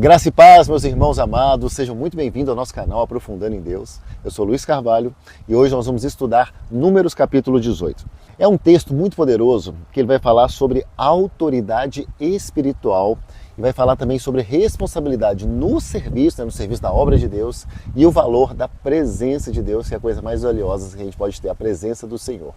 Graça e paz, meus irmãos amados, sejam muito bem-vindos ao nosso canal Aprofundando em Deus. Eu sou Luiz Carvalho e hoje nós vamos estudar Números capítulo 18. É um texto muito poderoso que ele vai falar sobre autoridade espiritual e vai falar também sobre responsabilidade no serviço da obra de Deus e o valor da presença de Deus, que é a coisa mais valiosa que a gente pode ter, a presença do Senhor.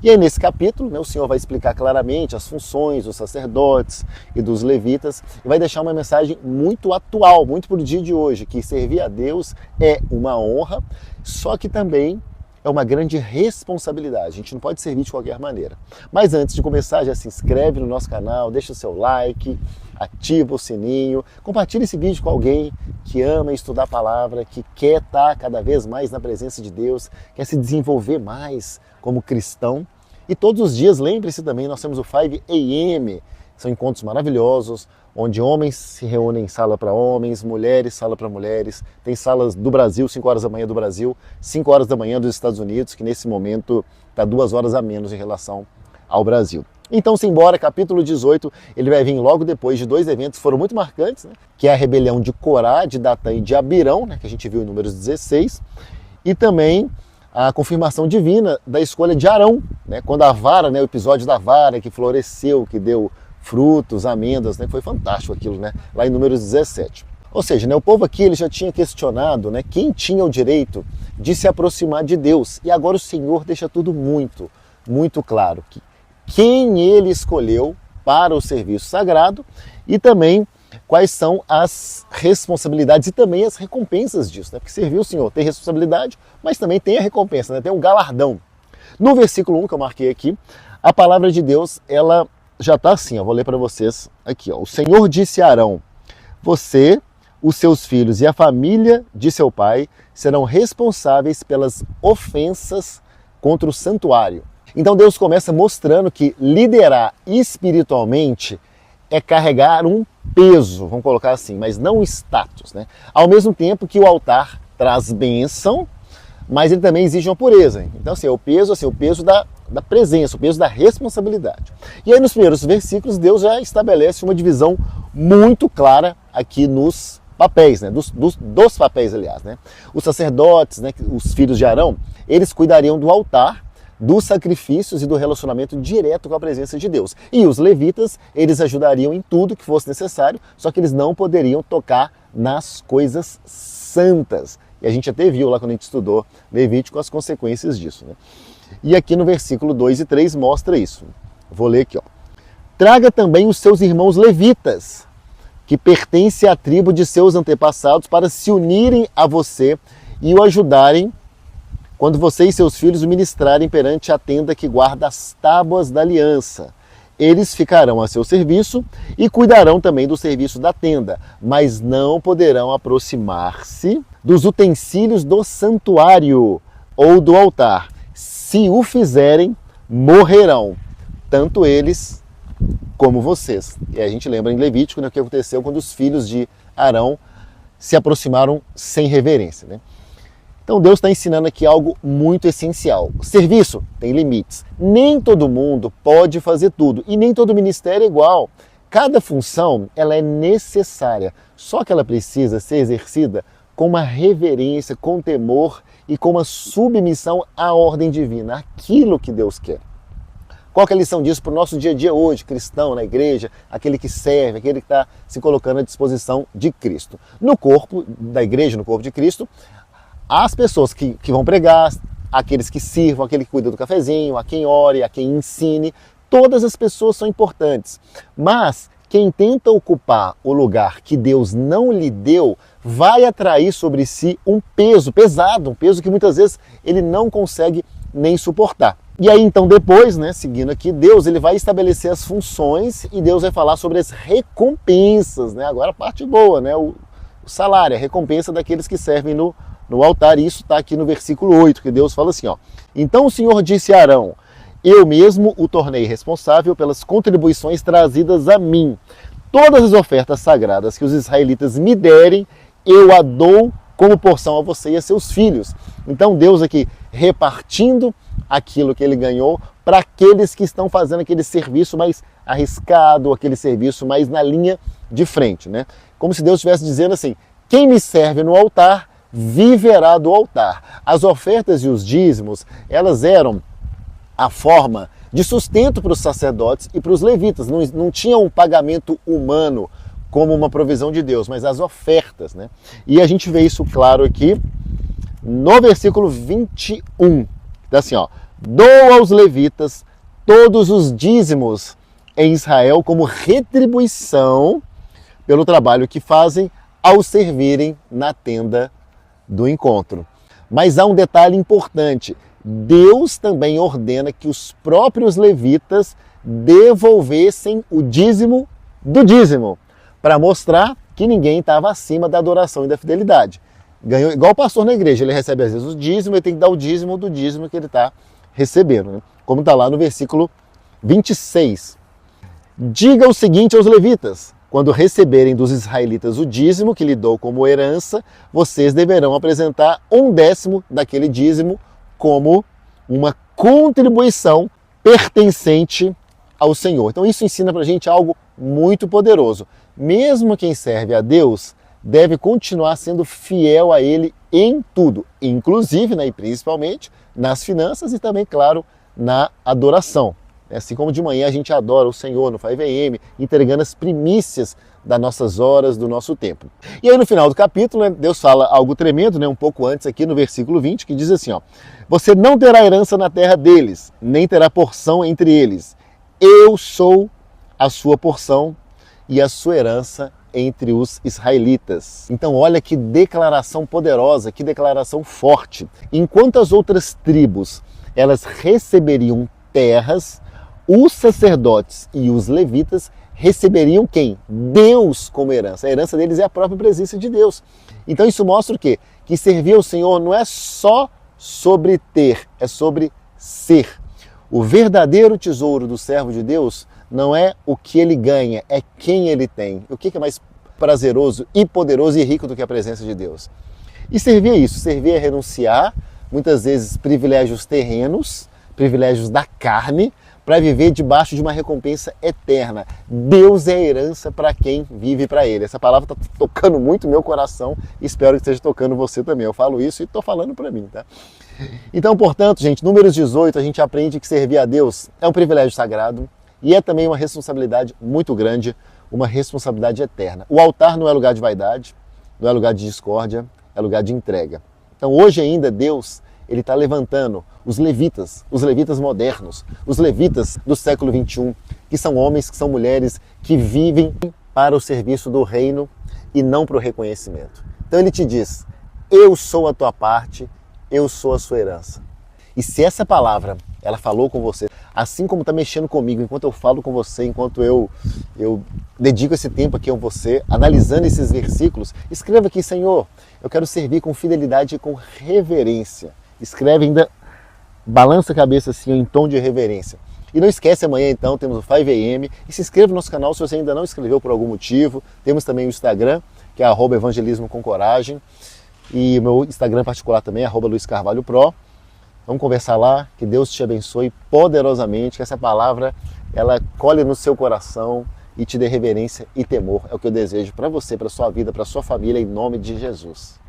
E aí nesse capítulo, o Senhor vai explicar claramente as funções dos sacerdotes e dos levitas e vai deixar uma mensagem muito atual, muito para o dia de hoje, que servir a Deus é uma honra, só que também é uma grande responsabilidade. A gente não pode servir de qualquer maneira. Mas antes de começar, já se inscreve no nosso canal, deixa o seu like, ativa o sininho, compartilha esse vídeo com alguém que ama estudar a palavra, que quer estar cada vez mais na presença de Deus, quer se desenvolver mais como cristão. E todos os dias, lembre-se também, nós temos o 5 AM, são encontros maravilhosos, onde homens se reúnem em sala para homens, mulheres, sala para mulheres. Tem salas do Brasil, 5 horas da manhã do Brasil, 5 horas da manhã dos Estados Unidos, que nesse momento está 2 horas a menos em relação ao Brasil. Então, simbora, capítulo 18, ele vai vir logo depois de 2 eventos que foram muito marcantes, que é a rebelião de Corá, de Datã e de Abirão, que a gente viu em Números 16, e também a confirmação divina da escolha de Arão, quando a vara, o episódio da vara que floresceu, que deu frutos, amêndoas, foi fantástico aquilo, lá em Números 17. Ou seja, o povo aqui ele já tinha questionado quem tinha o direito de se aproximar de Deus. E agora o Senhor deixa tudo muito, muito claro. Que quem ele escolheu para o serviço sagrado e também quais são as responsabilidades e também as recompensas disso. Porque servir o Senhor tem responsabilidade, mas também tem a recompensa, tem um galardão. No versículo 1 que eu marquei aqui, a palavra de Deus, ela já está assim, vou ler para vocês aqui. O Senhor disse a Arão: você, os seus filhos e a família de seu pai serão responsáveis pelas ofensas contra o santuário. Então Deus começa mostrando que liderar espiritualmente é carregar um peso, vamos colocar assim, mas não um status. Ao mesmo tempo que o altar traz bênção, mas ele também exige uma pureza. Então o peso da presença, o peso da responsabilidade. E aí nos primeiros versículos Deus já estabelece uma divisão muito clara aqui nos papéis, dos papéis, aliás. Os sacerdotes, os filhos de Arão, eles cuidariam do altar, dos sacrifícios e do relacionamento direto com a presença de Deus. E os levitas, eles ajudariam em tudo que fosse necessário, só que eles não poderiam tocar nas coisas santas. E a gente até viu lá quando a gente estudou Levítico as consequências disso. E aqui no versículo 2 e 3 mostra isso. Vou ler aqui. Traga também os seus irmãos levitas, que pertencem à tribo de seus antepassados, para se unirem a você e o ajudarem quando você e seus filhos o ministrarem perante a tenda que guarda as tábuas da aliança. Eles ficarão a seu serviço e cuidarão também do serviço da tenda, mas não poderão aproximar-se dos utensílios do santuário ou do altar. Se o fizerem, morrerão, tanto eles como vocês. E a gente lembra em Levítico o que aconteceu quando os filhos de Arão se aproximaram sem reverência. Então Deus está ensinando aqui algo muito essencial. O serviço tem limites. Nem todo mundo pode fazer tudo e nem todo ministério é igual. Cada função ela é necessária, só que ela precisa ser exercida com uma reverência, com temor e com uma submissão à ordem divina, aquilo que Deus quer. Qual que é a lição disso para o nosso dia a dia hoje, cristão, na igreja, aquele que serve, aquele que está se colocando à disposição de Cristo? No corpo da igreja, no corpo de Cristo, as pessoas que vão pregar, aqueles que sirvam, aquele que cuida do cafezinho, a quem ore, a quem ensine, todas as pessoas são importantes. Mas quem tenta ocupar o lugar que Deus não lhe deu, vai atrair sobre si um peso pesado, um peso que muitas vezes ele não consegue nem suportar. E aí então depois, seguindo aqui, Deus ele vai estabelecer as funções e Deus vai falar sobre as recompensas, Agora a parte boa, o salário, a recompensa daqueles que servem no altar, e isso está aqui no versículo 8, que Deus fala assim, Então o Senhor disse a Arão: eu mesmo o tornei responsável pelas contribuições trazidas a mim. Todas as ofertas sagradas que os israelitas me derem, eu a dou como porção a você e a seus filhos. Então Deus aqui repartindo aquilo que ele ganhou para aqueles que estão fazendo aquele serviço mais arriscado, aquele serviço mais na linha de frente, né? Como se Deus estivesse dizendo assim, quem me serve no altar, viverá do altar. As ofertas e os dízimos, elas eram a forma de sustento para os sacerdotes e para os levitas. Não tinha um pagamento humano como uma provisão de Deus, mas as ofertas, né? E a gente vê isso claro aqui no versículo 21. Diz assim, ó, dou aos levitas todos os dízimos em Israel como retribuição pelo trabalho que fazem ao servirem na tenda do encontro. Mas há um detalhe importante. Deus também ordena que os próprios levitas devolvessem o dízimo do dízimo, para mostrar que ninguém estava acima da adoração e da fidelidade. Ganhou, igual o pastor na igreja, ele recebe às vezes o dízimo, ele tem que dar o dízimo do dízimo que ele está recebendo, né? Como está lá no versículo 26. Diga o seguinte aos levitas, quando receberem dos israelitas o dízimo que lhe dou como herança, vocês deverão apresentar 1/10 daquele dízimo como uma contribuição pertencente ao Senhor. Então isso ensina para a gente algo muito poderoso. Mesmo quem serve a Deus deve continuar sendo fiel a Ele em tudo, inclusive, né, e principalmente nas finanças e também, claro, na adoração. Assim como de manhã a gente adora o Senhor no 5am, entregando as primícias das nossas horas, do nosso tempo. E aí no final do capítulo, né, Deus fala algo tremendo, né, um pouco antes aqui no versículo 20, que diz assim, ó, você não terá herança na terra deles, nem terá porção entre eles. Eu sou a sua porção e a sua herança entre os israelitas. Então olha que declaração poderosa, que declaração forte. Enquanto as outras tribos, elas receberiam terras, os sacerdotes e os levitas receberiam quem? Deus como herança. A herança deles é a própria presença de Deus. Então isso mostra o quê? Que servir ao Senhor não é só sobre ter, é sobre ser. O verdadeiro tesouro do servo de Deus não é o que ele ganha, é quem ele tem. O que é mais prazeroso e poderoso e rico do que a presença de Deus? E servir é isso, servir é renunciar, muitas vezes, privilégios terrenos, privilégios da carne, para viver debaixo de uma recompensa eterna. Deus é a herança para quem vive para Ele. Essa palavra está tocando muito o meu coração e espero que esteja tocando você também. Eu falo isso e estou falando para mim, tá? Então, portanto, gente, Números 18, a gente aprende que servir a Deus é um privilégio sagrado e é também uma responsabilidade muito grande, uma responsabilidade eterna. O altar não é lugar de vaidade, não é lugar de discórdia, é lugar de entrega. Então, hoje ainda, Deus, Ele está levantando os levitas modernos, os levitas do século 21, que são homens, que são mulheres, que vivem para o serviço do reino e não para o reconhecimento. Então Ele te diz, eu sou a tua parte, eu sou a sua herança. E se essa palavra, ela falou com você, assim como está mexendo comigo, enquanto eu falo com você, enquanto eu dedico esse tempo aqui a você, analisando esses versículos, escreva aqui, Senhor, eu quero servir com fidelidade e com reverência. Escreve ainda, balança a cabeça assim em tom de reverência. E não esquece, amanhã então temos o 5am e se inscreva no nosso canal se você ainda não inscreveu por algum motivo. Temos também o Instagram, que é @evangelismocomcoragem, e o meu Instagram particular também é @luiscarvalhopro. Vamos conversar lá, que Deus te abençoe poderosamente, que essa palavra ela colhe no seu coração e te dê reverência e temor. É o que eu desejo para você, para sua vida, para sua família, em nome de Jesus.